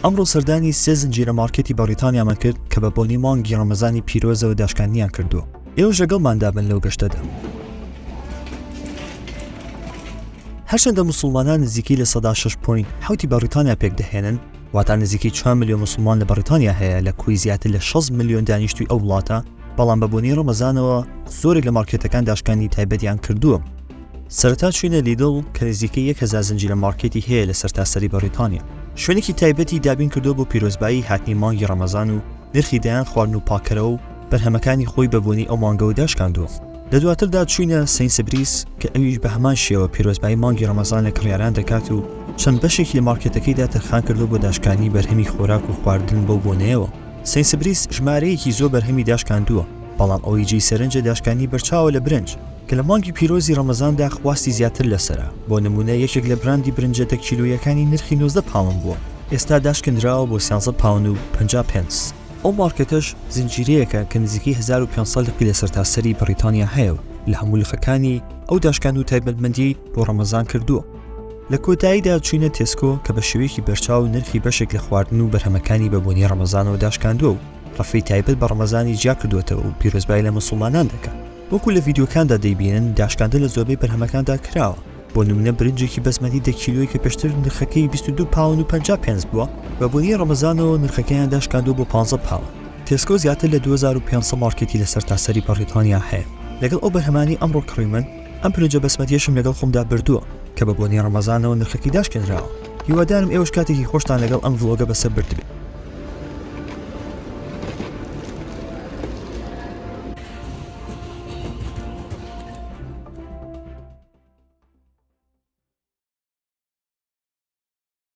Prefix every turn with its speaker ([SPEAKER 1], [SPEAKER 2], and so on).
[SPEAKER 1] ئەمڕۆ سەردانی سێ زنجیرە مارکێتی بەریتانیامان کرد کە بە بۆنی مانگی ڕەمەزانی پیرۆزەوە داشکاندنیان کردووە. ئێوەش لەگەڵماندا بن لەو گەشتەدا. هەرچەندە موسڵمانان نزیکی لە 6.7 بەریتانیا پێک دەهێنن، واتە نزیکی 4 ملیۆن موسڵمان لە بەریتانیا هەیە لە کوی زیاتر لە 6 ملیۆن دانیشتووی ئەو وڵاتە، بەڵام بە بۆنی ڕەمەزانەوە زۆرێک لە مارکێتەکان داشکاندنی تایبەتیان کردووە. سەرەتا چوینە لیدڵ کە نزیکەی 1000 زنجیرە مارکێتی هەیە لە سەرتاسەری بەریتانیا. شوێنێکی تایبەتی دابین کردو بۆ پیرۆزبایی هاتنی مانگی ڕەمەزان و نرخی دایان خواردن و پاکەرە و بەرهەمەکانی خۆی بە بۆنی ئەو مانگەوە داشکاندووە. لە دواتردا چوینە سەینسبریس کە ئەویش بە هەمان شێوە پیرۆزبایی مانگی ڕەمەزان لە کڕیاران دەکات و چەند بەشێکی لە مارکێتەکەیدا تەرخان کردو بۆ داشکانی بەرهەمی خۆراک و خواردن بەو بۆنەیەوە. سەینسبریس ژمارەیەکی زۆر بەرهەمی داشکاندووە، بەڵام ئەوەی جێی سەرنجە داشکانی بەرچاوە لە برنج کە لە مانگی پیرۆزی ڕەمەزاندا خواستی زیاتر لەسرە. بۆ نمونە یەکێک لە براندی برنجە 10 کیلۆیەکانی نرخی 19 پاوند بووە، ئێستا داشکراوە بۆ 13 پاوند و 50 پێنس. ئەو مارکێتەش زنجیرەیەکە کە نزیکی 1500 لقی لە سەرتاسەری بەریتانیا هەیە و لە هەموو لخەکانی ئەو داشکاند و تایبەتمەندی بۆ ڕەمەزان کردووە. لە کۆتاییدا چوینە تێسکۆ کە بە شێوەیەکی بەرچاو نرخی بەشێک لە خواردن و بەرهەمەکانی بە بۆنی ڕەمەزانەوە داشکاندووە و ڕەفەی تایبەت بە ڕەمەزانی جیا کردوێتەوە و پیرۆزبایی لە موسڵمانان دەکات. وەکو لە ڤیدیۆکاندا دەیبینن داشکاندن لە زۆربەی بەرهەمەکاندا کراوە. بۆ نمونە برنجێکی بەسمەتی 10 کیلۆیی کە پێشتر نرخەکەی 22 پاوند و 50 پێنس بووە، بە بۆنی ڕەمەزانەوە نرخەکەیان داشکاندووە بۆ 15 پاوند. تێسکۆ زیاتر لە 2500 مارکێتی لە سەرتاسەری بەریتانیا هەیە. لەگەڵ ئەو بەرهەمانی ئەمڕۆ کڕیمن ئەم برنجە بەسمەتیەشم لەگەڵ خۆمدا بردووە کە بە بۆنی ڕەمەزانەوە نرخەکەی داشکێنراوە. هیوادارم ئێوەش کاتێکی خۆشتان لەگەڵ ئەم ڤڵۆگە بەسەر بردبێت.